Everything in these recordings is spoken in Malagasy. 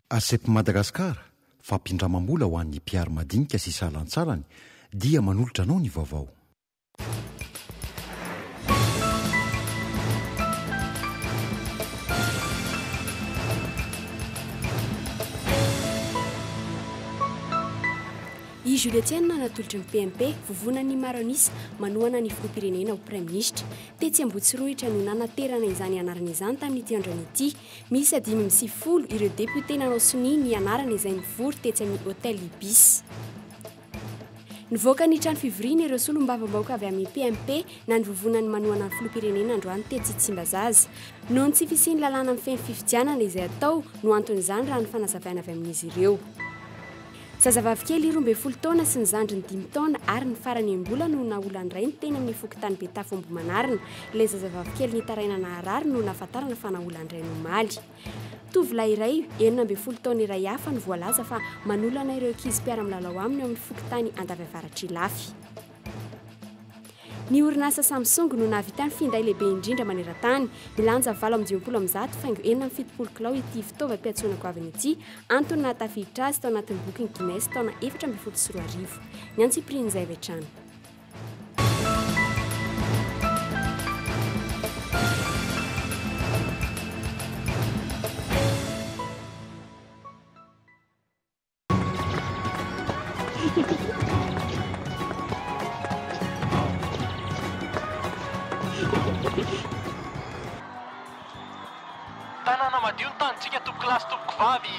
ASEP Madagasikara fampindramam-bola ho an'ny mpiary madinika sy salantsarany dia manolotra anao ny vaovao. I Julietienne natolotry ny PMP vovonan'ny Maronisa manohana ny filoham-pirenena ho Prime Ministre. Tetsy Ambohitsirohitra no nanaterana izany anarana izany tamin'ity androany ity. Misy 550 ireo député nanao soni ny anarana izay nivory tetsy amin'ny Hôtel Ibis. Nivoaka ny trano fivoriana ireo solom-bavambaoka avy amin'ny PMP na ny vovonan'ny manohana ny filoham-pirenena androany tetsy Tsimbazaza. Noho ny tsy fisian'ny lalàna amin'ny fifidianana izay atao no anton'izany raha ny fanazavana avy amin'izy ireo. Zazavavy kely 12 taona sy ny zandriny 5 taona ary ny farany am-bola no naolany iray ny teny amin'ny fokotany Betafo Ambohimanarina. Ilay zazavavy kely nitaraina Naharary no nahafantarana fa naolany iray nomaly. Tovolahy iray 19 taona iray hafa no voalaza fa manolana ireo ankizy mpiara-milalao aminy ao amin'ny fokotany Andavy-Avaratrilafy. Ny orinasa Samsung no nahavita ny finday lehibe indrindra maneran-tany, milanja 720 faingo 770 kilao ity fitaovam-piantsoana goavana ity, antony nahatafiditra azy tao anatin'ny boky Guinness taona 2014. Ny antsiprian'izay avy hatrany. Tanàna madio ny tanitsika tompoko lasy tompoko vavy.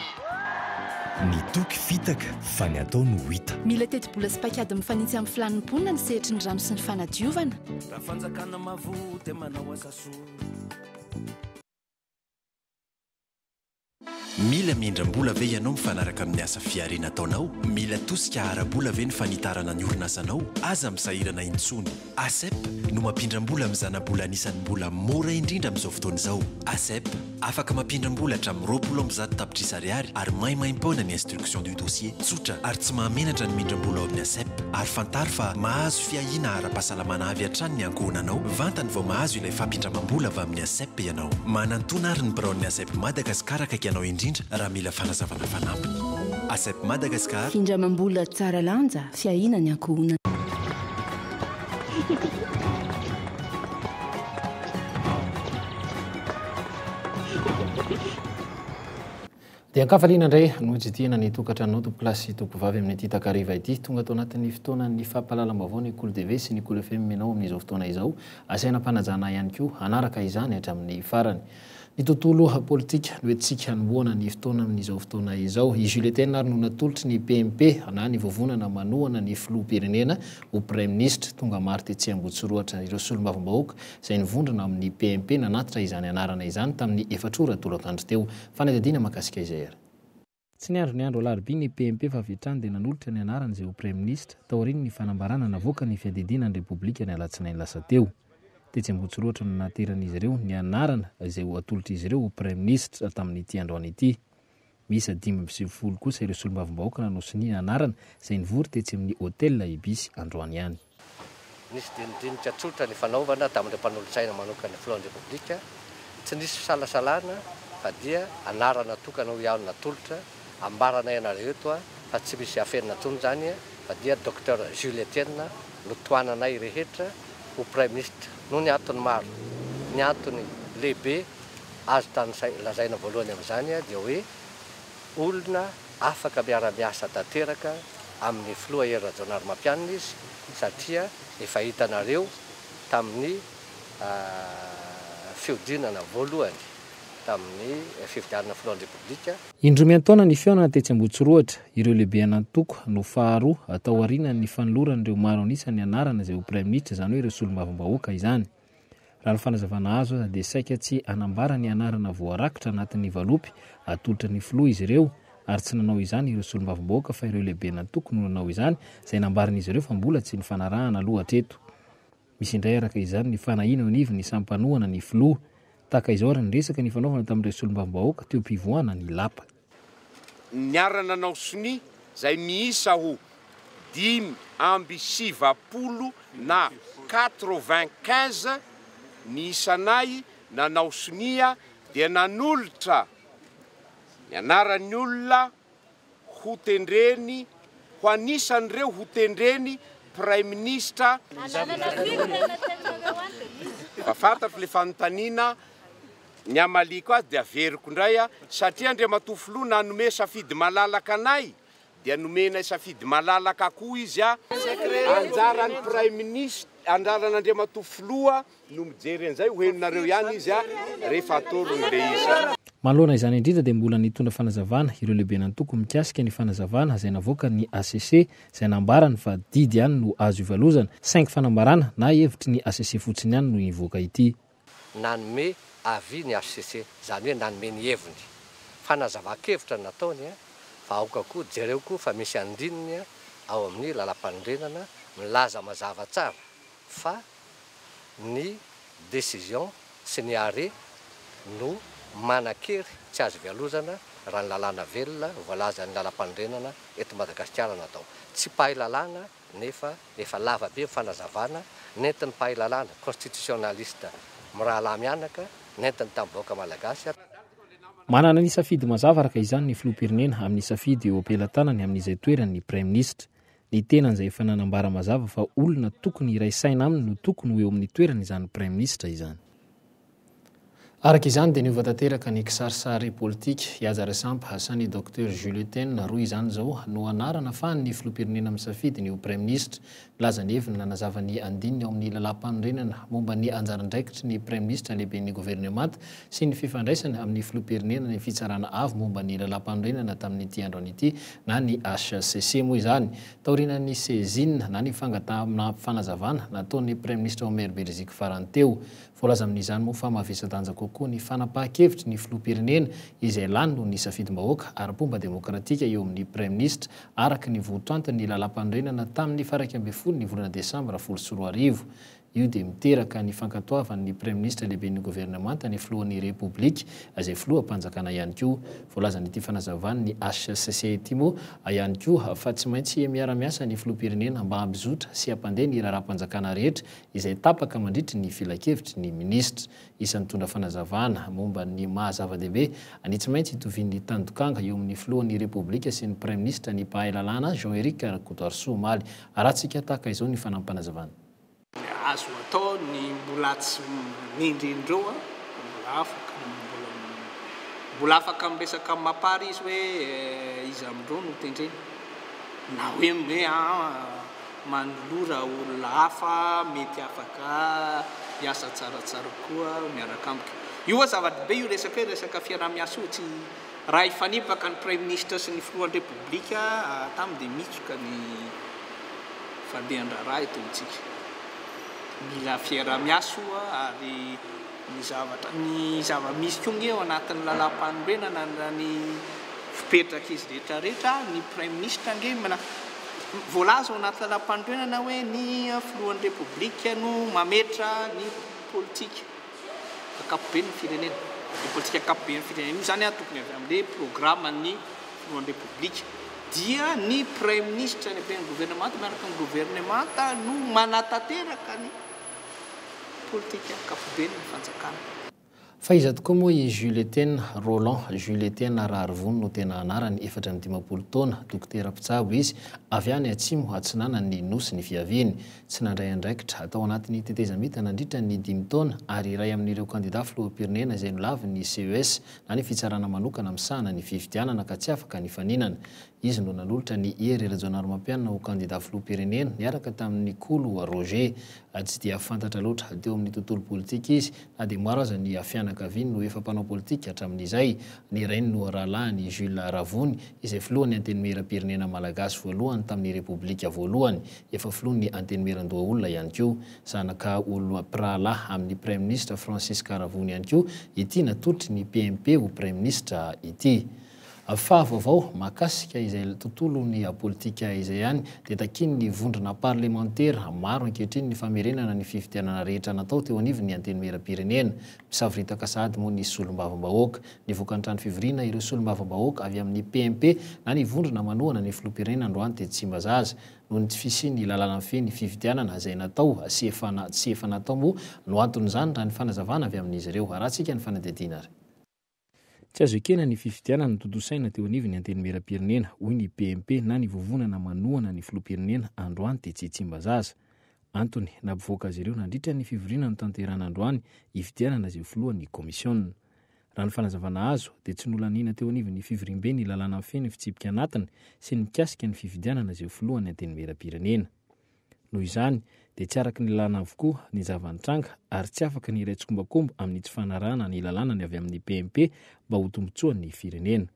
Ny toky fitaka fa ny atao no hita. Mila teti-bola sy pakady mifanitsy amin'ny filanimponina ny sehatry ny rano sy ny fanadiovana. Raha fanjakana mavoty manao asa soa. Mila mindram-bola ve ianao mifanaraka amin'ny asa fiarina ataonao? Mila tosika ara-bola ve ny fanitarana ny orinasanao? Aza misahirana intsony. ASEP no mampindram-bola amin'ny zana-bola anisan'ny mbola mora indrindra amin'izao fotoana izao. ASEP afaka mampindram-bola hatramin'ny 20 tapitrisa ariary ary maimaim-paona ny instruction du dossier. Tsotra ary tsy mahamenatra ny mindram-bola ao amin'ny ASEP. Ary fantary fa mahazo fiahiana ara-pahasalamana avy hatrany ny ankohonanao. Vantany vao mahazo ilay fampindramam-bola avy amin'ny ASEP ianao. Manantona ary ny biraon'ny ASEP Madagasikara akaiky ianao indrindra raha mila fanazavana fanampiny. ASEP Madagasikara. Findramam-bola tsara lanja, fiahiana ny ankohonana. Dia ankafaliana indray no jidina ny tokantranonao tompolasy tompovavy amin'ny ity takariva ity tonga tao anatin'ny fotoana ny fampahalalam-baovao ny Cool TV sy ny Cool FM menao amin'izao fotoana izao asaina mpanajana ihany koa anaraka izany hatramin'ny farany. Ny tontolo politika no etsika hanomboana ny fotoana amin'izao fotoana izao. I Julietienne ary no natolotry ny PMP na ny vovonana manohana ny filoham-pirenena ho Prime Ministre tonga maro tetsy Ambohitsirohatra ireo solom-bavambahoaka izay nivondrona amin'ny PMP nanatitra izany anarana izany tamin'ny 4 ora tolakandro teo. Fanadihadiana makasika izay ary. Tsy niandro ny andro alarobia ny PMP fa vitrany dia nanolotra ny anarana izay ho Prime Ministre taoriany ny fanambarana navoaka ny fiadidinan'ny Repoblika ny alatsinainy lasa teo. Tetsy Ambohitsirohatra no nateran'izy ireo ny anarana izay ho atolotra izy ireo ho Prime Ministre tamin'ity androany ity. Misy 550 kosa ireo solom-bavambahoaka nanao soni anarana izay nivory tetsy amin'ny Hôtel Ibis androany ihany. Nisy dinidinika tsotra ny fanaovana tamin'ireo mpanolotsaina manokana ny filohan'ny Repoblika. Tsy nisy fisalasalana fa dia anarana tokana ihany natolotra ambarana ianareo eto fa tsy misy afenina tsony zany fa dia Dr Julietienne no toananay rehetra ho Prime Ministre. No ny antony maro, ny antony lehibe azo tany lazaina voalohany amin'izany dia hoe olona afaka miara-miasa tanteraka amin'ny filoha Hery Rajaonarimampianina izy satria efa hitanareo tamin'ny fiodinana voalohany tamin'ny fifidianana filohan'ny Repoblika. Indroa miantaona ny fiaonana tetsy Ambohitsirohatra ireo lehibe anantoko no faharoa atao aorianan'ny fanoloran'ireo maro anisan'ny anarana izay ho Prime Ministre izany hoe ireo solom-bavambahoaka izany. Raha ny fanazavana azo dia saika tsy anambara ny anarana voarakitra anatin'ny valopy atolotra ny filoha izy ireo ary tsy nanao izany ireo solom-bavambahoaka fa ireo lehibe anantoko no nanao izany izay nambaran'izy ireo fa mbola tsy ny fanarahana aloha hatreto. Misy indray araka izany ny fanahiana anivo ny sampanohana ny filoha. Taka izao ary ny resaka ny fanaovana tamin'ireo solom-bavambahoaka teo ampivoana ny lapa. Niarana nanao soni izay miisa ho 570 na 95 ny isanay nanao sonia dia nanolotra ny anaran'ny olona ho tendreny ho anisan'ireo ho tendreny prime ministra fa fantatro le fanontaniana ny amaliko azy dia averiko indray satria Andriamatofoloha nanome safidy malalaka anay dia nomena safidy malalaka koa izy anjaran'ny prime ministre anjaran'Andriamatofoloha no mijery an'izay hoeninareo ihany izy rehefa atorony le izy. Manoloana izany indrindra dia mbola nitondra fanazavana ireo lehibe nantoko mikasika ny fanazavana izay navoaka ny ACC izay nambarany fa didy ihany no azo ivalozana 5 fanambarana na hevitry ny ACC fotsiny ihany no ivoaka ity. Nanome avis ny ACC izany hoe nanome ny heviny fanazava-kevitra nataony fa aoka koa jereo koa fa misy andininy ao amin'ny lalam-pandrenana milaza mazava tsara fa ny décision sy ny arrêt no manakery tsy azo vialozana raha ny lalàna velona voalaza ny lalam-pandrenana eto Madagasikara natao tsy pahay lalàna nefa efa lava be fanazavana nentiny pahay lalàna constitutionnaliste mirahalahy mianaka nentiny tamboaka malagasy. Manana ny safidy mazava araka izany ny filoham-pirenena amin'ny safidy eo ampelantanany amin'izay toerany ny prime ministre. Ny tenan'izay efa nanambara mazava fa olona tokony iray saina aminy no tokony eo amin'ny toerany izany prime ministre izany. Araka izany dia niova tanteraka ny kisarisary politika Iaza Rasampa asany Dr Jules Tene roa izany zao no anarana fa ny filoham-pirenena misafidy ny prime ministre laza ny heviny nanazava ny andininy ao amin'ny lalam-panorenana momba ny anjaran-draikitry ny prime ministre lehibe ny gouvernemanta sy ny fifandraisana amin'ny filoham-pirenena ny fitsarana avy momba ny lalam-panorenana tamin'ity androany ity na ny HCC moa izany taorina ny sezina na ny fangatahana fanazavana nataon'ny prime ministre Omer Belziky farany teo. Voalaza amin'izany moa fa mavesa-danja kokoa ny fanapahan-kevitry ny filoham-pirenena izay lany no ny safidim-bahoaka ara-pomba demokratika eo amin'ny prime ministre araka ny votoantany lalam-panorenana tamin'ny faraka ambin'ny folo ny volana desambra 2024. Io dia miteraka ny fankatoavan'ny prime ministre lehibe ny gouvernemanta ny filohan'ny republika izay filoham-panjakana ihany koa. Voalaza nyity fanazavany ny HCC ity moa ihany koa fa tsy maintsy miara-miasa ny filoham-pirenena mba hampizotra sy hampandeha ny raharaham-panjakana rehetra izay tapaka mandritry ny filan-kevitry ny ministra. Isan'ny tondra fanazavana momba ny mahazava-dehibe any tsy maintsy hitovian'ny tandokanga eo amin'ny filohan'ny republika sy ny prime ministre ny mpahay lalàna Jean-Éric Coutoir Somaly. Arahantsika tahaka izao ny fanampanazavana. Azo atao ny mbola tsy nindrindreo mbola afaka miresaka mapary izy hoe izy amindreo no tendreny na hoe manolora olona hafa mety afaka hiasa tsaratsara koa miaraka amika. Io zavatra be io resaka fiaraha-miasa io tsy raha ifanipaka ny prime ministre sy ny filohan'ny republika tamin'ny dia mitsoka ny fandehan-draharaha eto amintsika. Mila fiaraha-miasa ary ny zava-misy koa eo anatin'ny lalam-panorenana na ny fipetraka izy rehetrarehetra ny prime ministre nge voalaza ao anaty lalam-panorenana hoe ny filohan'ny republika no mametra ny politika akapobe ny firenena ny politika akapobe ny firenena io zany tokony avy amin'ilay programan'ny filohan'ny republika dia ny prime ministre ny gouvernemanta miaraka ny gouvernemanta no manatanteraka ny politika akapobe ny fanjakana. Fa iza tokoa moa i Jules Tene Roland Jules Tene Raharivony no tena anarany 4 taona dokotera mpitsabo izy avy any atsimo atsinana ny nosy ny fiaviany tsy nandray andraikitra atao anatin'ny tetezamita nandritra ny 5 taona ary iray amin'ireo kandida filoham-pirenena izay nolavi ny CES na ny fitsarana manokana misahana ny fifidianana ka tsy afaka ny faninana. Izy no nanolotra ny Hery Rajaonarimampianina ho kandida filoham-pirenena niaraka tamin'ny Kolo Roger tsy dia fantatra loatra teo amin'ny tontolo politika izy na dia maro aza ny fianakaviany no efa mpanao politika hatramin'izay. Ny rainy no rahalahiny Jules Ravony izay filohan'ny antenimieram-pirenena malagasy voalohany tamin'ny republika voalohany efa filohan'ny antenimieran-doha olona ihany koa zanaka olona pirahalahy amin'ny prime ministre Francisca Ravony ihany koa ity natolotry ny PMP ho prime ministre ity. Fa vaovao makasika izay tontolo ny politika izay ihany dia takiny ny vondrona parlementaire maro ankehitriny ny famerenana ny fifidianana rehetra natao teo anivon'ny antenimieram-pirenena misafiritaka sady moa ny solombavam-bahoaka ny voakantrano fivoriana ireo solombavam-bahoaka avy amin'ny PMP na ny vondrona manohana ny filoham-pirenena androany dia tsy mba zaza noho ny tsy fisiany lalàna feny fifidianana izay natao sy efa natao moa no anton'izany raha ny fanazavana avy amin'izy ireo. Arahantsika ny fanadidina ary. tsy azo ekena ny fifidianana ny tontolo-saina teo anivy ny antenimieram-pirenena hoy ny PMP na ny vovonana manohana ny filoham-pirenena androany dia tsy tsimbazaza. Antony nampivoaka azy ireo nandritra ny fivoriana no tanterana androany hifidianana izay filohan'ny komisiona. Raha ny fanazavana azo dia tsy nolanina teo anivy ny fivorimbe ny lalàna amin'ny feny fitsipika anatiny sy ny mikasika ny fifidianana izay filohan'ny antenimieram-pirenena. Noho izany dia tsy araka ny lalàna avokoa ny zavantranga ary tsy afaka ny iraitskombakomba amin'ny tsy fanarahana ny lalàna ny avy amin'ny PMP mba ho tombotsoan'ny firenena.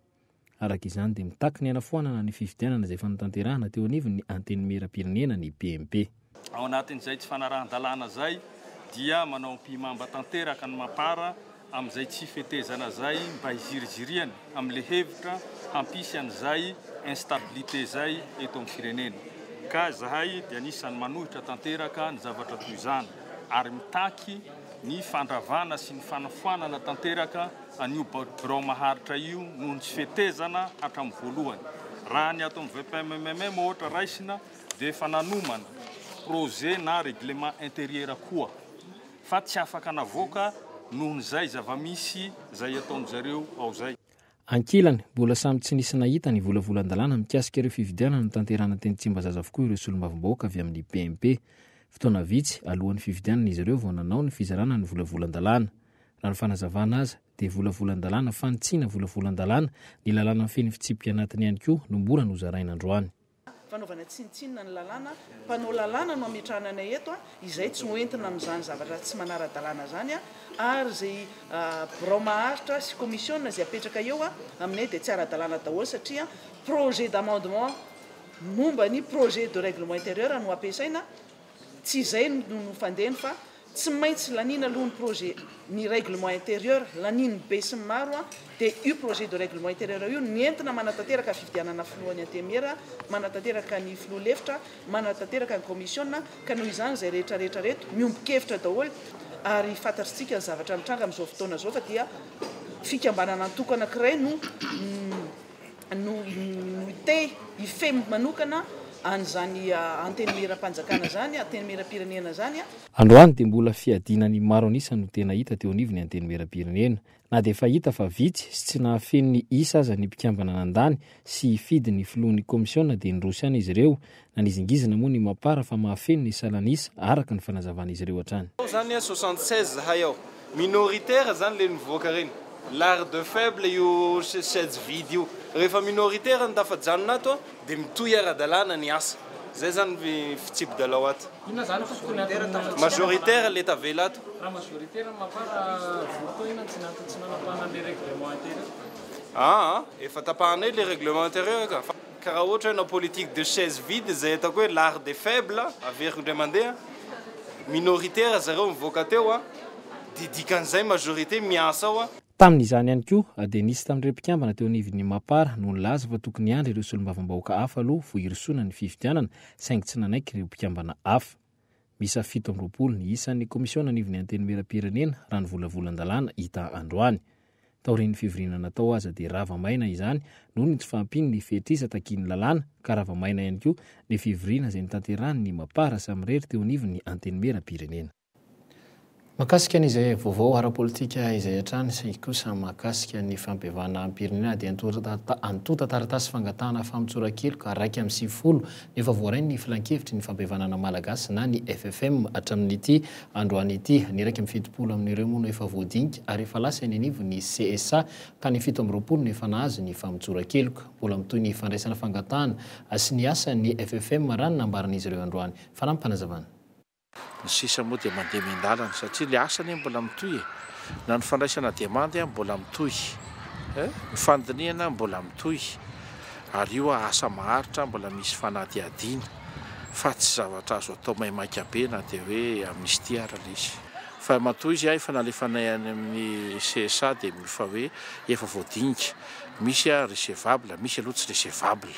Araka izany dia mitaky ny anafoanana ny fifidianana izay fanotanterahana teo anivy ny antenimieram-pirenena ny PMP. Ao anatin'izay tsy fanarahan-dalàna zay dia manao mpimamba tanteraka ny mapara amin'izay tsy fetezana zay mba hiziriziriany amin'le hevitra hampisy an'izay instabilité zay eto amin'ny firenena. Ka zahay dia anisany manohitra tanteraka ny zavatra toy izany ary mitaky ny fandravana sy ny fanafoanana tanteraka an'io birao maharitra io noho ny tsy fetezana hatramin'ny voalohany. Raha ny ato amin'ny VPMMM ohatra raisina dia efa nanomana projet na règlement intérieur koa fa tsy afaka navoaka noho n'izay zava-misy izay ataon'zareo ao zay. Ankilany mbola samy tsy nisy nahita ny volavolan-dalàna mikasika ireo fifidianana ny tanterana teny Tsimbazaza avokoa ireo solombavim-bahoaka avy amin'ny PMP. Fotoana vitsy alohan'ny fifidianana izy ireo vao nanao ny fizarana ny volavolan-dalàna. Raha ny fanazavana azy dia volavolan-dalàna fanitsiana volavolan-dalàna ny lalàna feny fitsipika anatiny ihany koa no mora nozaraina androany. Fanaovana tsinitsinina ny lalàna, mpanao lalàna no ametranana eto izay tsy hoentina amin'izany zavatra tsy manara-dalàna zany ary izay birao maharitra sy komisiona izay apetraka eo aminay dia tsy ara-dalàna daholo satria projet d'amendement momba ny projet de règlement intérieur no ampiasaina tsy izay no fandehany fa tsy maintsy lanina aloha ny projet ny règlement intérieur laniny be sy maro dia io projet de règlement intérieur io nentina manatanteraka fifidianana filohan'ny antemera, manatanteraka ny filoha lefitra, manatanteraka ny komisiona ka noho izany izay rehetrarehetra reto miombon-kevitra daholo ary fantatritsika ny zavatra mitranga amin'izao fotoana izao fa dia fikambanana antoko anankiray no te hife manokana an'izany antenimieram-panjakana zany, antenimieram-pirenena zany. Androany dia mbola fiadinany maro anisa no tena hita teo anivy ny antenimieram-pirenena. Na dia efa hita fa vitsy sy tsy nahafeno ny isa aza ny mpikambana nandany sy hifidy ny filohan'ny komisiona dia nirosy any izy ireo na nizingizina moa ny mapara fa mahafeno ny salanisa araka ny fanazavana izy ireo hatrany. Zany 76 zahay ao. Minoritaire zany le nivoaka reny. L'art de faible io chaise vide io. Rehefa minoritaire ny tafajanona ato dia mitohy ara-dalàna ny asa. Zay zany fitsipy-dalao ato. Ina zany majoritaire le tavela ato. Raha majoritaire mapara voto ina tsy nanapahana le règlement intérieur. Efa tapahanay le règlement intérieur ka. Karaha ohatra hoe na politique de chaise vide zay atako hoe l'art des faibles averiko indray mandeha. Minoritaire zareo mivoaka teo didikan'izay majorité miasa ao tamin'izany ihany koa dia nisy tamin'ireo mpikambana teo anivon'ny mapara no nilaza fa tokony andry ireo solombavambahoaka hafa aloha vo irisona ny fifidianana saingy tsy nanaiky ireo mpikambana hafa. Misa 720 ny isan'ny komisiona anivon'ny antenimieram-pirenena raha ny volavolan-dalàna hita androany. Taorian'ny fivoriana natao aza dia rava-maina izany noho ny tsy fahampiny ny fetrisa takiany lalàna ka rava-maina ihany koa ny fivoriana izay nitanterahany ny mapara samirery teo anivon'ny antenimieram-pirenena. Makasika n'izay vaovao ara-politika izay hatrany sy kosa makasika ny fampivana am-pirenena dia antota taratasy fangatahana famotsora-kely ka 140 nefa voarainy ny filan-kevitry ny fampivanana malagasy na ny FFM hatramin'ity androany ity ny raiky amin'ny 70 amin'ireo moa no efa voadinika ary efa lasa ny anivo ny CSA ka ny 720 no efa nahazo ny famotsora-keloka mbola mitoy ny fandraisana fangatahana sy ny asa ny FFM rano nambaran'izy ireo androany fa nampanazavana. Ny sisa moa dia mandeha miandalana satria le asany mbola mitohy na ny fandraisana demande mbola mitohy ny fandiniana mbola mitohy ary io asa maharitra mbola misy fanadiadiana fa tsy zavatra azo atao maimaika be na dia hoe amnistia ara izy fa matoy izy efa nalefanay any amin'ny CSA dia mifa hoe efa voadinika misy recevable misy aloha tsy recevable.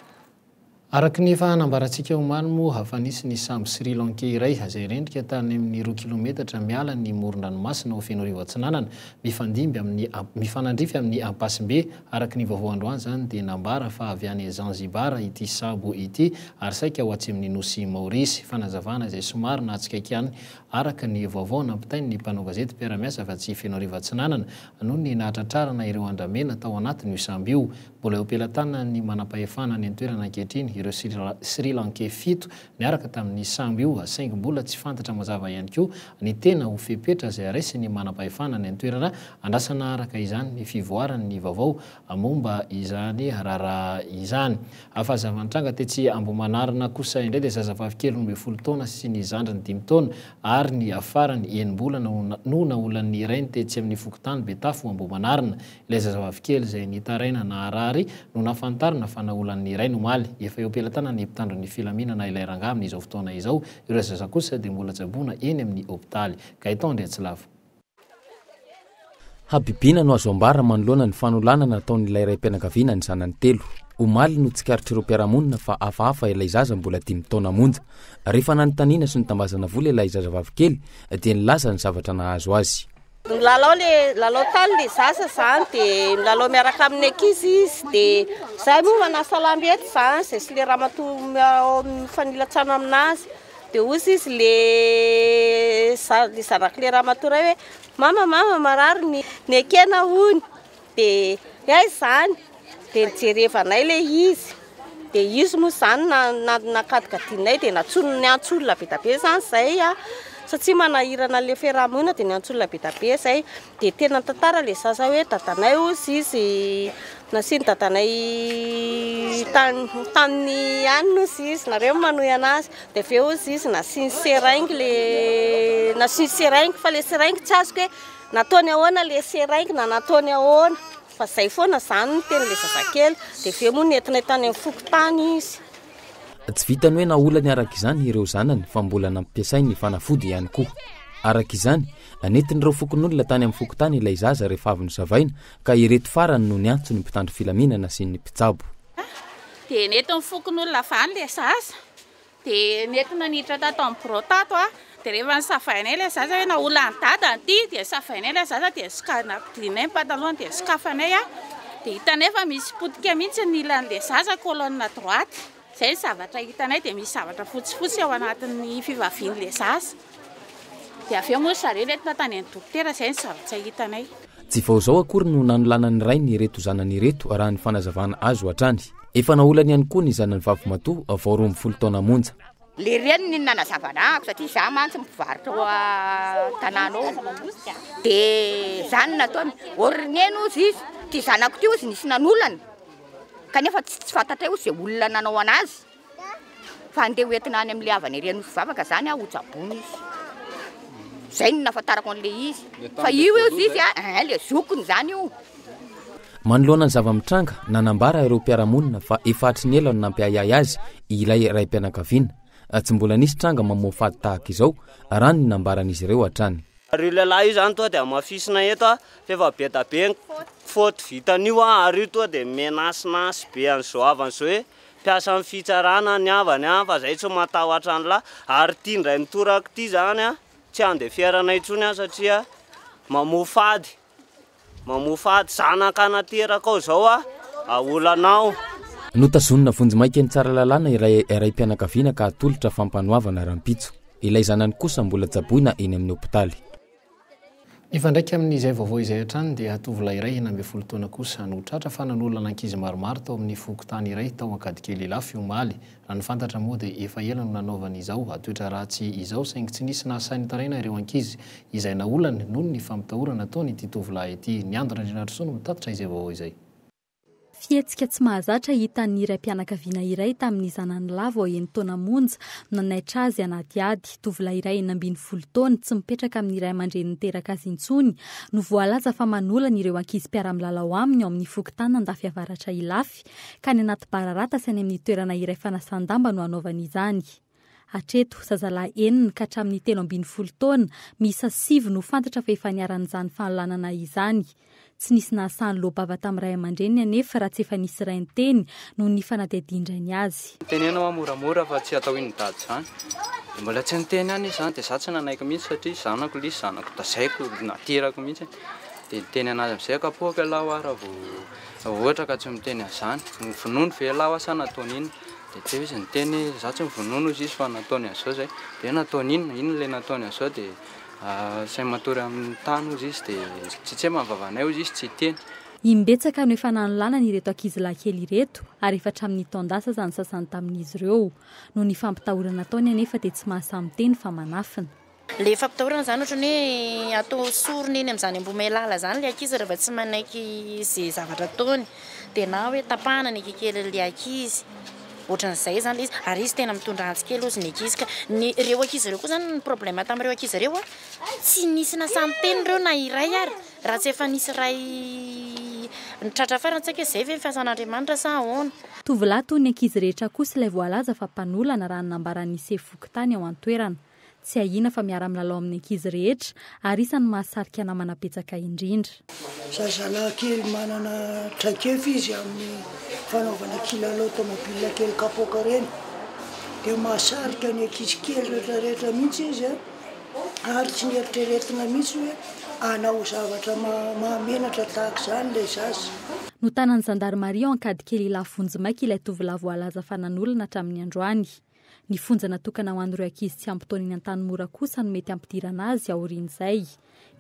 Araky ny fanambarantsika omanimo hafanisy ny sambo Sri Lanka iray izay rendrika tany amin'ny 2 kilometatra miala ny moron-dranomasina ho Fenorivo Atsinanana mifanandrify amin'ny Ampasimbe. Araky ny vaovao androany zany dia nambara fa avy any Zanzibar ity sabo ity ary saika ho atsiminy Nosy Maorisy. Fanazavana izay somary natsikaiky ihany araka ny vaovao nampitainy ny mpanao gazety mpiara-miasa fa tsy Fenorivo Atsinanana noho ny nahatratrarana ireo andramena tao anatiny io sambo io. Mbola eo pelatana ny manam-pahefana ny toerana ankehitriny ireo Sri Lanka 7 niaraka tamin'ny sambo io saingy mbola tsy fantatra mazava ihany koa ny tena ho fepetra izay aresy ny manam-pahefana ny toerana. Andrasana araka izany ny fivoarany vaovao momba izany raharaha izany. Afahazavantranga tetsy Ambomanarina kosa indray dia zazavavy kely 12 taona sy ny zandrany 5 taona ary ny afarany 9 mbola no naolan'ny irainy tetsy amin'ny Fokotany Betafo Ambomanarina. Ilay zazavavy kely izay nitaraina naharary no nafantarina fa naolan'ny irainy omaly. Efa eo pelatana ny mpitandro ny filaminana ilay rangahy amin'izao fotoana izao. Ireo zaza kosa dia mbola tsaboana eny amin'ny hopitaly. Gaetan Andriatsilavo. Habibina no azo ambara manoloana ny fanolanana nataon'ilay raim-pianakaviana ny zanany 3. Omaly no tsikaritry ireo mpiaramonina fa hafahafa ilay zaza mbola 5 taona monja. Rehefa nanontaniana sy nitambazana vola ilay zazavavy kely dia nilaza ny zavatra nahazo azy. Lalao tany le zaza zany dia milalao miaraka amin'ny ankizy izy dia zahay moa manasa lamby eto zany izay sy le ramatoa mifanilatsana aminazy dia ozy izy le zanaky le ramatoa ray hoe mama marary ny akena hony dia ay zany dia nijerevanay le izy dia izy moa zany nakadikadinay dia natsonony ny antsolona be da be zany zay satria manahirana le fiarahamonina dia ny antsolona be da be zay dia tena tantara le zaza hoe dadanay ozy izy nasiny dadanay tany any ozy izy nareo manohy anazy dia avy eo ozy izy nasiny seraingy fa le seraingy tsy azoko hoe nataony ahoana le seraingy na nataony ahoana fa zay foana zany ny teny le zazakely dia avy eo moa nentinay tany amin'ny Fokotany izy. Tsy vitany hoe naolany araka izany ireo zanany fa mbola nampiasainy ny fanafody ihany koa. Araka izany netin'ireo fokon'olona tany amin'ny Fokotany ilay zaza rehefa avy nosavaina ka ireto farany no niantso ny mpitandro filaminana sy ny mpitsabo. Dia netin'ny fokon'olona vany le zaza dia netina niditra tato amin'ny brotato dia rehefa nisavainay le zaza hoe naolany dadany ity dia savainay le zaza dia napidinay pataloha dia sokafanay dia hitanay fa misy potika mihitsy ny ilan'le zaza kolonina droite. Zay zavatra hitanay dia misy zavatra fotsifotsy ao anatin'ny fivavian'le zaza. Dia avy eo moa zareo netina tany amin'ny dokotera zay ny zavatra hitanay. Tsy vao zao akory no nanolanany ray ny ireto zanany ireto raha ny fanazavana azo hatrany. Efa naolany ihany koa ny zanany vavy matoa vao 12 taona monja. Le reny ny nanazavana satria za mantsy mivarotra tanàna ao dia zany nataony orineno izy ty zanako ty ozy nisy nanolany kanefa tsy fantatra io izay olona nanao anazy fa andeha hoentina any amin'ny havany reny osy vavaka zany ho tsabony izy zay no nafantarako an'le izy fa io izy le zokony zany io. Manoloana ny zava-mitranga nanambara ireo mpiaramonina fa efa hatry ny ela no nampiayay azy ilay raim-pianakaviana. Tsy mbola nisy tranga mamofady tahaka izao raha ny nambaran'izy ireo hatrany. Ary lehilahy io zany toa dia mafisina eto fa be da be faute vitan'io ary toa dia menasinasy be an'izao avan'izao hoe mpiasa amin'ny fitsarana ny havany fa zay tsy matahotra ny lahy ary tia ndray mitorako ity zany tsy andeha fiarana intsony satria mamofady zanaka nateraka ao zao aolanao. Notazonina vonjimaika ny tsara lalàna raim-pianakaviana ka atolotra fampanoavana rampitso. Ilay zanany kosa mbola tsaboina eny amin'ny hopitaly. Ifandraiky amin'izay vaovao izay hatrany dia tovolahy iray 12 taona kosa no tratra fa nanolana ankizy maromaro tao amin'ny Fokotany iray tao ankadikely lafy omaly. Raha ny fantatra moa dia efa ela no nanaovany izao atoetra ratsy izao saingy tsy nisy nasainy taraina ireo ankizy izay naolany noho ny fampitahorana ataony ity tovolahy ity. Ny Andro Andrinarsoa no mitatitra izay vaovao izay. Fietsika tsy mahazatra hitan'ny raim-pianakaviana iray tamin'ny zanany lava eny taona monja nanaitra azy anaty ady. Tovolahy iray 12 taona tsy mipetraka amin'ny ray aman-dreny niteraka azy intsony no voalaza fa manolana ireo ankizy mpiara-milalao aminy ao amin'ny Fokotany andafy avaratra ilafy ka ny anaty bararata sy any amin'ny toerana iray fanasan-damba no anaovany izany. Hatreto zazalahy 9 ka hatramin'ny 13 taona, misa 7 no fantatra fa efa niaran'izany fanolanana izany. tsy nisy nahasany loabava tamin'ny ray aman-dreny anefa raha tsy efa nisy ray ny-teny no ny fanadihadindrany azy. Tenenao moramora fa tsy atao indady zany. Mbola tsy niteny any izy zany dia za tsy nanaiky mihitsy satria zanako lisy zanako tazaiko naterako mihitsy dia niteny anazy amin'izay kapoaka laho raha vao ohatra ka tsy miteny azany vonono ve laho asa nataony inona dia tsy izy niteny za tsy mivonono izy fa nataony azao zay dia nataony inona ilay nataony azao dia say matory amin'ny tany izy dia tsy mahavavanay izy tsy teny. Imbetsaka no efa nanololana ireto ankizilahy kely ireto ary efa hatramin'ny taondasa zany sasany tamin'izy ireo no ny fampitahorana ataony anefa dia tsy mahasamiteny fa manafina. Le fampitahorana zany ohatra ny atao sorony eny amin'izany ambomay lala zany le ankizy rehefa tsy manaiky izay zavatra ataony dia na hoe tapahana ny kekely le ankizy ohatran'izay zany izy ary izy tena mitondra antsy kely ozy ny ankizy ka ny reo ankizy ireo koa zany ny problème tamin'ireo ankizy ireo tsy nisy nasamiteny ireo na iray ary raha tsy efa nisy ray nitratra farany tsy haiko izay ve fiasan'Andriamanitra sa ahoana. Tovolahy toy ny ankizy rehetra kosa ilay voalaza fa mpanolana raha nanambaran'ny sefoky tany ao an-toerana. Tsy ahina fa miara milalao amin'ny ankizy rehetra ary isany mahasarika namana betsaka indrindra. Zazalahy kely manana traikefa izy amin'ny fanaovana kilalao tomobile kely kapoaka reny dia mahasarika ny ankizy kely rehetrarehetra mihitsy izy ary tsy nieritreretina mihitsy hoe anao zavatra mahamenatra tahaka izany ilay zaza. No tanan'ny Zandarmaria ankady kely Lafonjimaika ilay tovolahy voalaza fa nanolana hatramin'ny androany. Ny fonja natokana ho an'ireo ankizy tsy ampitaony eny an-tanymora kosa no mety ampidirana azy aorian'izay.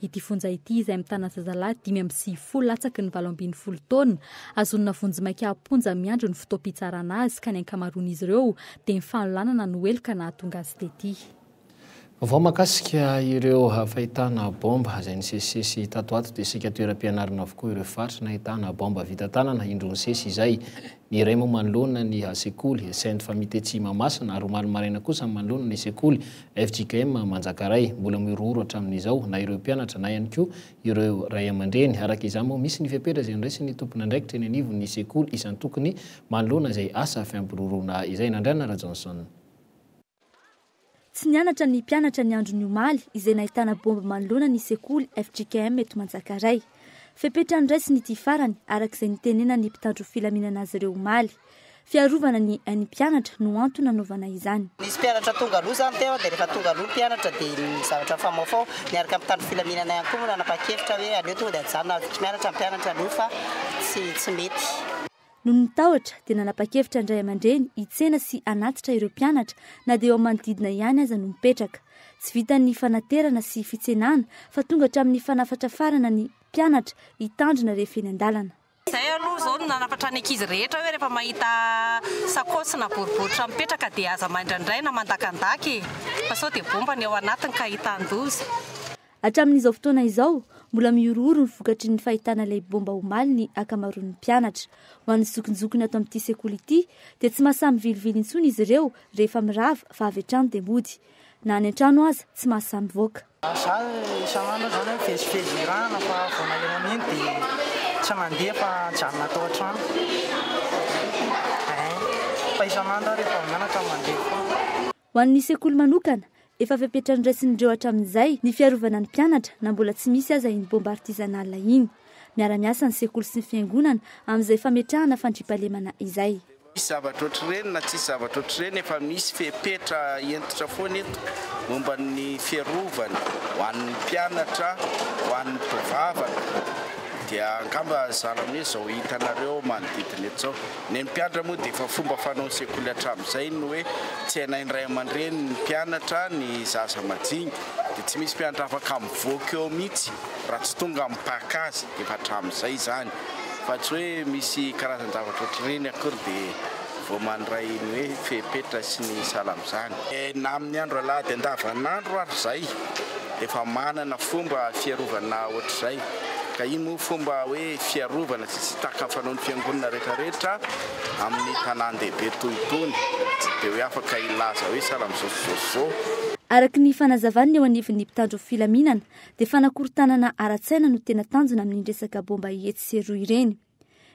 Ity fonja ity izay mitana zazalahy 5 latsaky ny 7 taona azonina Vonjimaika amponja miandro ny fotoam-pitsarana azy ka ny ankamaroan'izy ireo dia mifanolanana no eloka nahatonga azy tety. Vao makasika ireo fahitana bomba izay nisesisesy tato ato dia isika toeram-pianarana avokoa ireo faritra nahitana bomba vita tanana indrony sesy izay ny iray moa manoloana ny sekoly Sainte Famille Tetsy Mahamasina ary omaly maraina kosa manoloana ny sekoly FJKM Manjakaray mbola mirohoro hatramin'izao na ireo mpianatra na ihany koa ireo ray aman-dreny araka izany moa misy ny fiapetra izay niraisy ny tompona andraikitra eny anivo ny sekoly isany tokony manoloana izay asa fiampiroroana izay Nandriana Rajohnson. Tsy nianatra ny mpianatra ny andro ny omaly izay nahitana bomba manoloana ny sekoly FJKM eto Manjakaray. Fepetra niraisy ny ity farany arak'izay nitenena ny mpitandro filaminana azy ireo omaly. Fiarovana ny mpianatra no antony nanaovana izany. Nisy mpianatra tonga aloha zany teo dia rehefa tonga aloha mpianatra dia ny zavatra famaofao niaraka mitandro filaminana ihany koa nanapa-kevitra hoe aleo tonga dia ajanona mianatra mpianatra aloha fa tsy mety. No nitahotra dia nanapa-kevitra indray aman-dreny hitsena sy anatitra ireo mpianatra na dia eo manodidina ihany aza no mipetraka. Tsy vitan'ny fanaterana sy fitsenana fa tonga hatramin'ny fanafatra farana ny mpianatra hitandrina rehefa eny an-dalana. Izay aloha zao no nanafatra ny ankizy rehetra hoe rehefa mahita sakosy na boriboritra mipetraka dia aza mandraindray na mandakandaky fa sao dia bomba ny ao anatiny ka hitan-doza. Hatramin'izao fotoana izao mbola miorooro ny vokatry ny fahitana ilay bomba omaly ny akamaroan'ny mpianatra. Ho an'ny zokinjokiny ato amin'ity sekoly ity dia tsy mahasamy vilivily intsony izy ireo rehefa mirava fa avy hatrany dia mody. Na any an-trano aza tsy mahasamy voaka. Za isan'andro zany mivezivezy rano fa vao naheno iny dia tsy mandeha fa janona atao an-trano. Fa isan'andro rehefa mianatra mandeha foana. Ho an'ny sekoly manokana efa fepetra niraisin'ireo hatramin'izay ny fiarovana ny mpianatra na mbola tsy misy aza iny bomba artisanal iny. Miara-miasa ny sekoly sy ny fiangonana amin'izay fametrahana fandriampahalemana izay. Misy zavatra ohatr'ireny na tsisy zavatra ohatr'ireny efa misy fepetra entitra foana eto momba ny fiarovana ho an'ny mpianatra ho an'ny mpivavaka dia angamba zalany hoe zao hitanareo manodidina eto zao. Ny mpianatra moa dia efa fomba fanao sekoly hatramin'izay no hoe tsy hainainy ray aman-dreny ny mpianatra ny zaza majinika dia tsy misy mpianatra afaka mivoaka eo mihitsy raha tsy tonga mipaka azy dia efa hatramin'izay zany fa tsy hoe misy karazany zavatra ohatr'ireny akory dia vao mandray ny hoe fepetra sy ny salam'izany. Na amin'ny andro alahady andavanandro ary izay dia efa manana fomba fiarovana ohatr'izay. Ka iny moa fomba hoe fiarovana tsy taka fanaon'ny fiangonana rehetrarehetra amin'ny tanàn-dehibe toyitony tsy dia hoe afaka ilaza hoe salam'izao. Araka ny fanazavany eo anivon'ny mpitandro filaminana dia fanakorontanana ara-tsaina no tena tanjona amin'ny resaka bomba ihetsy sy roa ireny.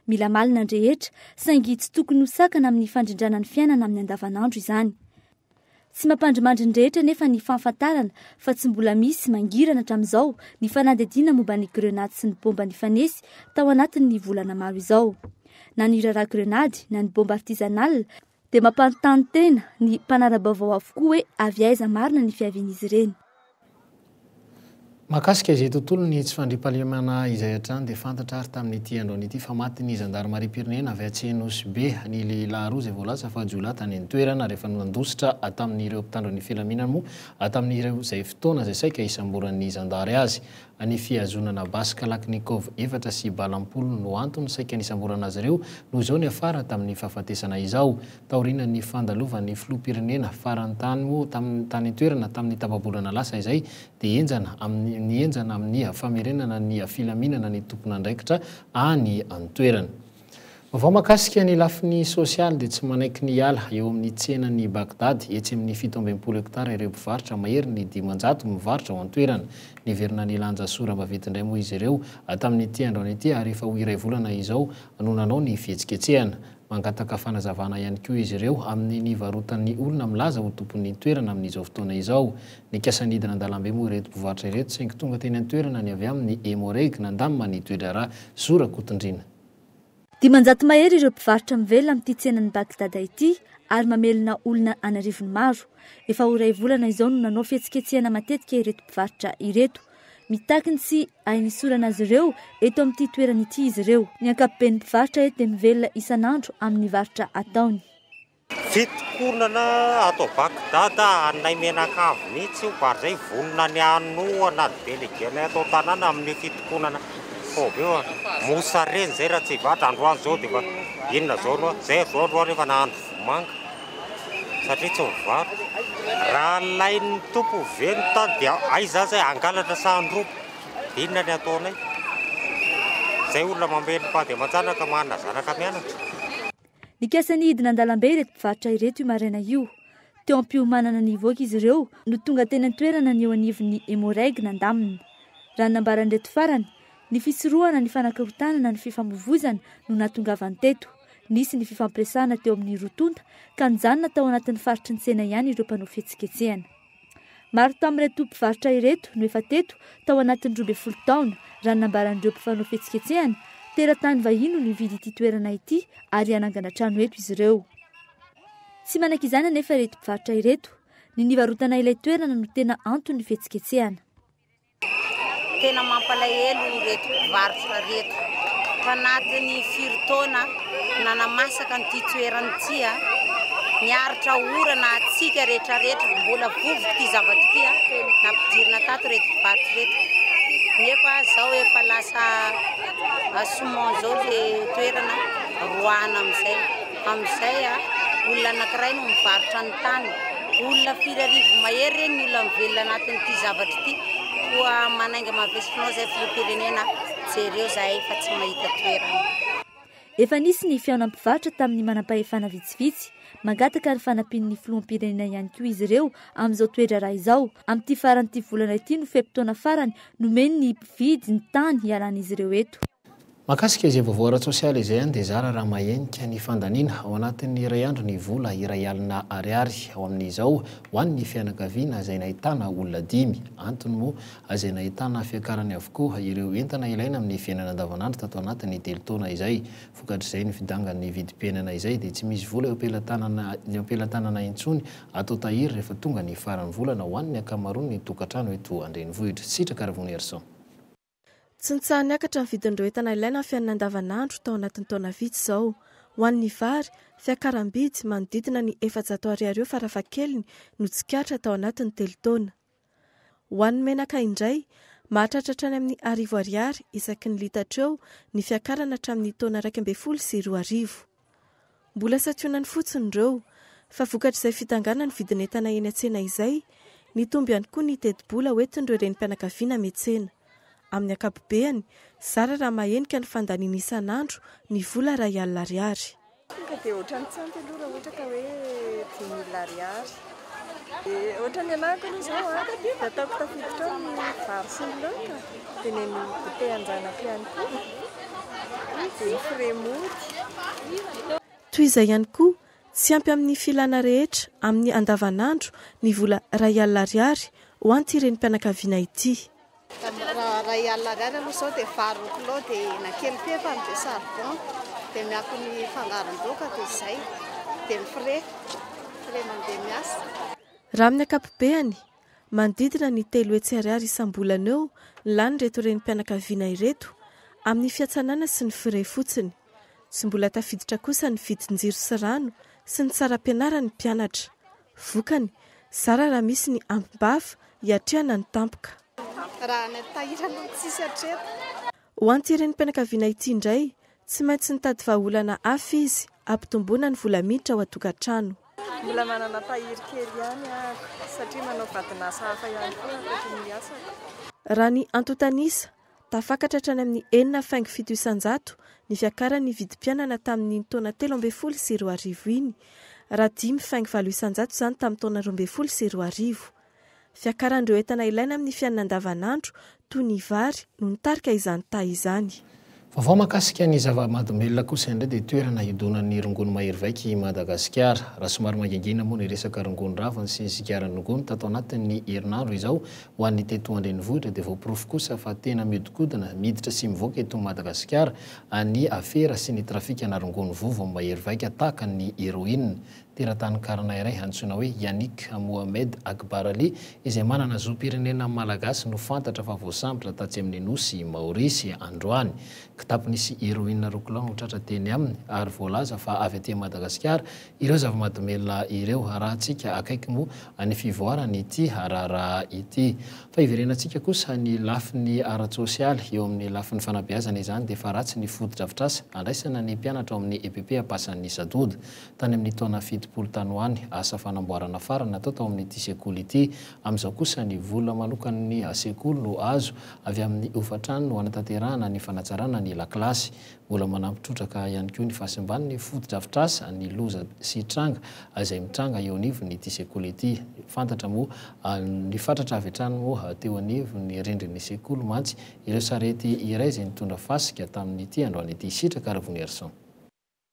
Mila malina rehetra saingy tsy tokony ho sakana amin'ny fandrindrana ny fiainana amin'ny andavanandro izany. tsy mampandrimandriny rehetra nefa ny fahafantarana fa tsy mbola misy mangirana hatramin'izao ny fanadihadiana momba ny grenady sy ny bomba nifanesy tao anatin'ny volana maro izao. Na ny raharaha grenady na ny bomba artisanal dia mampanontany tena ny mpanara-baovao avokoa hoe avy aiza marina ny fiavian'izy ireny. Mahakasika izay tontolo ny tsy fandriam-pahalemana izay hatrany dia fantatra ary tamin'ity andro an'ity fa maty ny zandarmarim-pirenena avy Atsimo-Sbe ny lehilahy roa izay voalasa fa Jolay tany an-toerana rehefa nandositra tamin'ireo mpitandro ny filaminana moa tamin'ireo izay fotoana izay saika isamboran'ny zandary azy. Ny fihazonana basy Kalaknikov 4 sy balampolo no antony saika nisamborana azy ireo noho izao ny afara tamin'ny fahafatesana izao. Taorina ny fandalovan'ny filoham-pirenena farantany moa tany an-toerana tamin'ny tapabolana lasa izay dia enjana amin'ny famerenana ny filaminana ny tompona andraikitra any an-toerana. Vao makasika ny lafiny sosialy dia tsy manaiky ny ala eo amin'ny tsenany Bagdad etsy amin'ny 17 hektara ireo mpivarotra mahery ny 500 mivarotra ao an-toerana. Niverina ny lanja sora mavety-ndray moa izy ireo tamin'ity andro an'ity ary efa ho iray volana izao no nanao ny fihetsiketsehana. Mangataka fanazavana ihany koa izy ireo amin'ny nivarotan'ny olona milaza ho tompon'ny toerana amin'izao fotoana izao. Ny kasanidina an-dalambe moa ireto mpivarotra ireto saingy tonga teny an-toerana ny avy amin'ny Emoreg nandamina ny toedra raha Zora Kotondrina. 500 mahery ireo mpivarotra mivelona amin'ity tsenan'ny Bagdad ity ary mamelona olona anarivony maro. Efa ho iray volana izao no nanao fihetsiketsehana matetika ireto mpivarotra ireto. Mitaky ny sy ainisorana azy ireo eto amin'ity toerana ity izy ireo. Ny ankapobeny mpivarotra eto dia mivelona isan'andro amin'ny varotra ataony. Fitokonana ato Bagdad anay menakavy mihitsy io ary zay vonona ny anoana delegenay atao tanàna amin'ny fitokonana. Mosa reny zay raha tsy vatra androany zao dia inona zao no zay zao androany rehefa nahandro vomanga satria tsy mivaro raha lain'ny tompo veno tany dia aiza zay angalatra sahandropo dia inona ny ataonay zay olona mamely mpady aman-janaka manana zanaka mianatra. Ny kasany hidina an-dalambe ireto mpivarotra ireto io maraina io teo am-piomanana ny voaka izy ireo no tonga teny an-toerana ny eo anivon'ny Emoreg nandamina. Raha nambaran'ireto farany ny fisorohana ny fanakarotanana ny fifamovozana no natongavany teto. Nisy ny fifampiresahana teo amin'ny rotonta ka nijanona tao anatin'ny faritry ny tsena ihany ireo mpanao fihetsiketsehana. Maro tamin'ireto mpivarotra ireto no efa teto tao anatin'ny 12 taona raha nambaran'ireo mpanao fihetsiketsehana teratany vahiny no nividy ity toerana ity ary hanangana trano eto izy ireo. Tsy manaiky izany anefa ireto mpivarotra ireto ny nivarotana ilay toerana no tena antony fihetsiketsehana. Tena mampalahelo ireto mpivarotra reto. Tanatin'ny firy-taona nanamasaka n'ity toerana ity niaritra orana atsika rehetrarehetra mbola vovoka ity zavatra ity nampidirina tato reto mpivarotra reto. Nefa zao efa lasa somon zao le toerana roana amizay olona anankiray no mivarotra ny tany. Olona 4,000 mahery reny ny olona mivelona anatin'ity zavatra ity. Koa manainga mavesinao zay filoham-pirenena jereo zahay fa tsy mahita toerana. Efa nisy ny fihaonam-pivarotra tamin'ny manam-pahefana vitsivitsy mangataka ny fanampian'ny filoham-pirenena ihany koa izy ireo amin'izao toedra raha izao. Amin'ity faran'ity volana ity no fempotoana farany nomeny ny mpividy ny tany hialan'izy ireo eto. Makasika izay vaovao ara-tsosialy izay dia zara raha mahenika ny fandaniana ao anatin'ny iray andro ny vola iray alina ariary ao amin'izao ho an'ny fianakaviana izay nahitana olona 5 antony moa izay nahitana fiakarany avokoa ireo entana ilaina amin'ny fiainana andavanandro tato anatin'ny 3 taona izay. Vokatr'izay ny fidangan'ny vidim-piainana izay dia tsy misy vola eo ampelantanana intsony atao tahiry rehefa tonga ny faran'ny volana ho an'ny ankamaroany ny tokantrano eto Andrenivohitra. Sitraka Ravony Erson. Tsy nitsahaniakatra ny vidin'ireo entana ilaina fiainana andavanandro tao anatin'ny taona vitsy izao. Ho an'ny vary, fiakaram-bidy manodidina ny 400 ariary eo farafahakeliny no tsikatra tao anatin'ny 3 taona. Ho an'ny menaka indray, mahatratra hatrany amin'ny 10 ariary isaky ny litatra eo ny fiakarana hatramin'ny taona 12 sy 20. Mbola sationany fotsiny ireo, fa vokatr'izay fitangana ny vidin'entana eny an-tsena izay, nitomby ihany koa ny teti-bola hoentin'ireo renim-pianakaviana miantsena. Amin'ny ankapobeny, zara raha mahenika ny fandaniana isan'andro ny vola R1,000. Dia ohatrany tsanty aloha raha ohatra ka hoe 10,000 ariary. Ohatrany anako aloha izao dia ataoko tafiditra ao ny vary sy ny laoka. Dia ny goûter anjanako ihany koa. Dia ny frais mody. Toy izay ihany koa, tsy ampy amin'ny filana rehetra amin'ny andavanandro ny vola R1,00 ho anty ireny mpianakaviana ity. R1,00 aloha zao dia vary kilo dia nakely pepa dia charbon dia miako ny fangaron-doka dia izay dia ny frais mandeha miasa. Raha amin'ny akapobeany manodidina ny 3 hetsy ariary isam-bolana eo lany reto ireny mpianakaviana ireto amin'ny fiatsanana sy ny frais fotsiny. Tsy mbola tafiditra kosa ny vidin-jiro sy rano sy ny tsara-pianarany mpianatra. Vokany zara raha misy ny ambim-bava hiatrehana ny tampoka. Raha ny tahira aloha tsisy hatreto. Ho anty ireny mpianakaviana ity indray tsy maintsy nitady vahaolana hafa izy ampitomboana ny vola miditra ao an-tokantrano. Mbola manana tahiry kely ihany satria manao vadinasa hafa ihany koa ankoatra ny asako. Raha ny antotanisa tafakatra hatrany amin'ny 4,700 ny fiakaran'ny vidim-pianana tamin'ny taona 13,20 iny, raha 5,700 izany tamin'ny taona 2020. Fiakaran'ireo entana ilaina amin'ny fiainana andavanandro toy ny vary no nitarika izany tahy izany. Vaovao mahakasika ny zava-mahadomelona kosa indray dia toerana hidonan'ny rongony mahery vaiky Madagasikara. Raha somary mangingina moa ny resaka rongony raviny sy ny zikaran'ny rongony tato anatin'ny herinandro izao ho an'ny teto andrenivohitra dia voapirofo kosa fa tena miodikodina miditra sy mivoaka eto Madagasikara ny afera sy ny trafikana rongony vovo amin'ny mahery vaika tahaka ny héroïne. Teratany karana iray antsoina hoe Yannick Mohamed Akbar Ali izay manana zoam-pirenena malagasy no fantatra fa voasambotra tatsy amin'ny nosy Maorisy androany. Kitaponisy héroïne rokolao no tratra teny aminy ary voalaza fa avy aty Madagasikara ireo zava-mahadomelona ireo raha antsika akaiky moa ny fivoarany ity raharaha ity. Fa iverenantsika kosa ny lafiny ara-tsosialy eo amin'ny lafiny fanabeazana izany dia fa ratsy ny foto-drafitrasa andraisana ny mpianatra ao amin'ny EPP ampasan'ny Sadoda tany amin'ny taona 7 tanoany asa fanamboarana farana natao tao amin'ity sekoly ity. Amin'izao kosa ny vola manokan'ny sekoly no azo avy amin'ny hofatrano no anatanterahana ny fanatsarana ny lakilasy. Mbola manampitrotraka ihany koa ny fahasimban'ny foto-drafitrasa ny loza sy tranga izay mitranga eo anivony ity sekoly ity. Fantatra moa ny fatratra avy hatrany moa teo anivony rindrin'ny sekoly mantsy ireo sarety iray izay nitondra fasika tamin'ity androany ity sitraka Ravony Erson.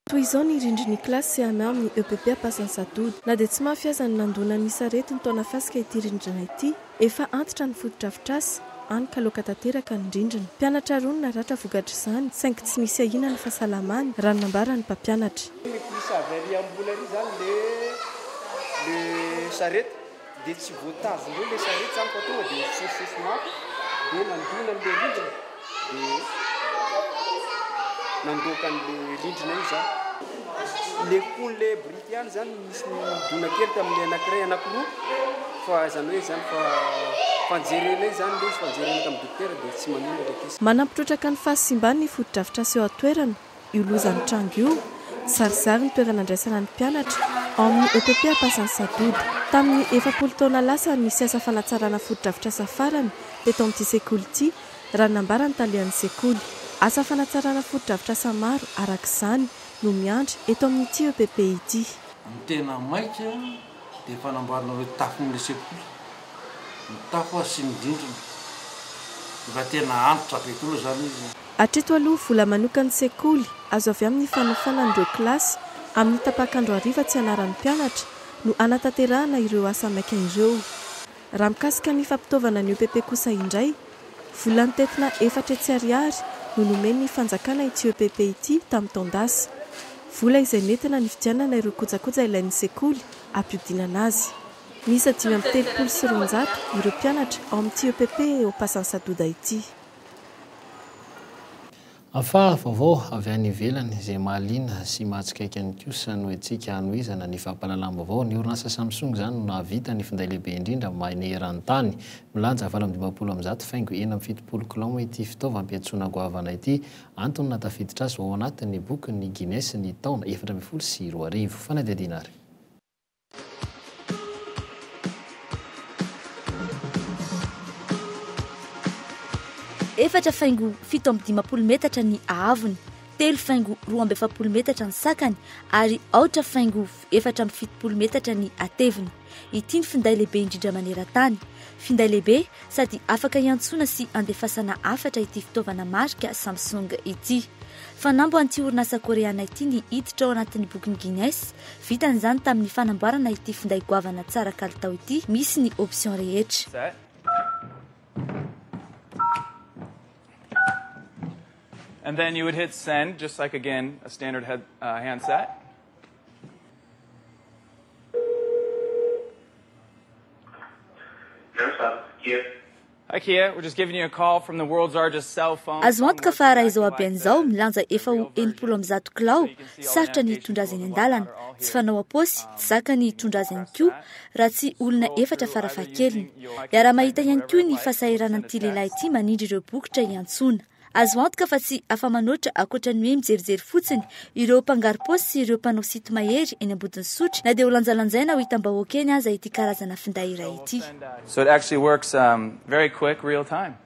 Toy izao ny rindrin'ny klasy amy amin'ny EPP ampasan'ny Sadoda na dia tsy mafiaza ny nandona ny sarety ny taona fasika ity rindrina ity efa antitra ny foto-drafitrasa any kaloka tanteraka ny rindrina. Mpianatra roa no naratra vokatra izany saingy tsy misy ahina ny fahasalamany raha ny nambara ny mpampianatra. Le sarety dia tsy voatazon'ireo le sarety zany fa tonga dia sososy mafy dia nandona n'le rindrina dia nandoaka n'le rindrina io zany. Le kon'le briky ihany zany misy nidona kely tamin'le anankiray anankiroa fa zany hoe zany fa fanjerena zany le izy fanjerena tamin'ny dokotera dia tsy manino ndraiky izy. Manampitrotraka ny fahasimban'ny ny foto-drafitrasa eo an-toerana io lozan'ny trango io zarizary ny toerana andraisana ny mpianatra ao amin'ny EPP ampasan'ny Sadoda. Tamin'ny 7 taona lasa misy asa fanatsarana foto-drafitrasa farany teto amin'ity sekoly ity raha nambara ny talian'ny sekoly. Asa fanatsarana foto-drafitrasa maro arak'izany no miandry eto amin'ity EPP ity. Ny tena maika dia fanamboarana hoe tafon'ilay sekoly. Ny tafo sy ny rindrina. Efa tena antitra be tolo zany izy. Hatreto aloha vola manokan'ny sekoly azo avy amin'ny fanofanan'ireo kilasy amin'ny tapakandro hariva tsy anaran'ny mpianatra no anatanterahana ireo asa maika ireo. Raha mikasika ny fampitaovana ny EPP kosa indray, volan'ny tetina 4,000 no nomeny fanjakana ity EPP ity tamin'ny taondasa. Vola izay nentina ny fidianana ireo kojakoja ilain'ny sekoly ampiodinana azy. Misy 5,300 ireo mpianatra ao amin'ity EPP eo ampasan'ny Sadoda ity. Afa vaovao avy any ivelany izay mahaliana sy mahatsikaiky any kosa no etsika hanohizana ny fahampalalam-baovao. Ny orinasa Samsung zany no nahavita ny finday lehibe indrindra maneran-tany milanja 7,70 faingo 7,70 kilao ity fitaovam-piantsoana goavana ity. Antony natafiditra azy ao anatin'ny boky ny Guinness ny taona 2012. Fanadihadiana ary. Efatra faingo 7,50 metatra ny ahavony, 3 faingo 2,70 metatra ny sakany ary 8 faingo 4,70 metatra ny ateviny. Ity ny finday lehibe indrindra maneran-tany. Finday lehibe sady afaka iantsoana sy andefasana afatra ity fitaovana marika Samsung ity. fanambo an'ity orinasa koreana ity ny hiditra ao anatin'ny bokyny Guinness vitan'izany tamin'ny fanamboarana ity finday goavana tsara kalitao ity misy ny option rehetra. And then you would hit send, just like, again, a standard handset. Hi, Kia. We're just giving you a call from the world's largest cell phone. Azo antoka fa raha izao abian'izao milanja efa ho 160 kilao sarotra ny hitondra azy eny an-dalana tsy fanao aposy tsy zaka ny hitondra azy ihany koa raha tsy olona efatra farafahakeliny iara mahita ihany koa ny fahasahiranan'ity lehilahy ity manindry ireo bokotra iantsona. Azo antoka fa tsy afa-manoatra akoatra ny hoe mijerijery fotsiny ireo mpangary posy sy ireo mpanao sito mahery eny ambodiny sotry na dia ho lanjalanjaina ho hitam-bahoaka eny aza ity karazana finday iray ity. So it actually works very quick, real time.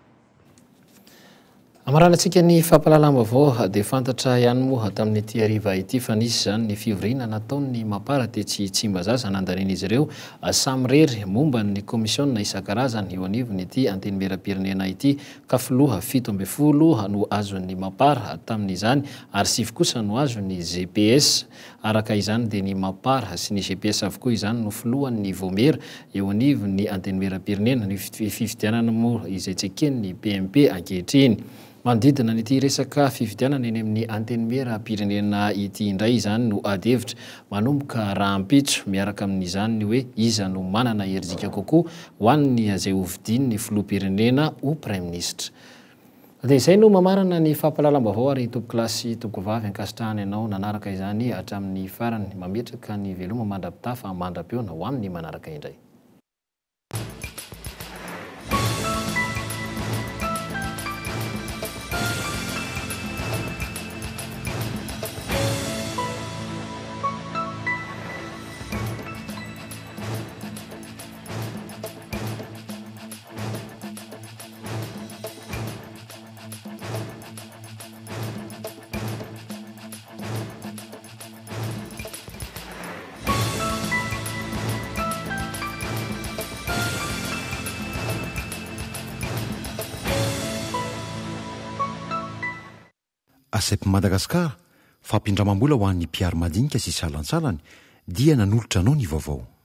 Amaranantsika ny fampalalam-baovao dia fantatra ihany moa tamin'ity hariva ity fa nisy zany ny fivoriana nataon'ny mapara dia tsy Tsimbazaza nandarena izy ireo samy rery momba ny komisiona isan-karazany eo anivony ity antenimieram-pirenena ity ka filoha 17 no azon'ny mapara tamin'izany ary 9 kosa no azon'ny GPS. Araka izany dia ny mapara sy ny GPS avokoa izany no filohan'ny vomera eo anivony antenimieram-pirenena ny fifidianana moa izay tseken'ny PMP ankehitriny. Manodidina n'ity resaka fifidianana eny amin'ny antenimieram-pirenena ity indray izany no ady hevitra manomboka rahampitso miaraka amin'izany ny hoe iza no manana herijika kokoa ho an'ny izay hovidian'ny filoham-pirenena ho Prime Ministre. Dia izay no mamarana ny fampalalam-baovao ary tompo klasy tompo vavy ankasitrahana ianao nanaraka izany hatramin'ny farany mametraka ny veloma mandrapitafa mandram-peona ho amin'ny manaraka indray. Asep Madagasikara fampindramam-bola ho an'ny mpiary madinika sy salansalany dia nanolotra anao ny vaovao.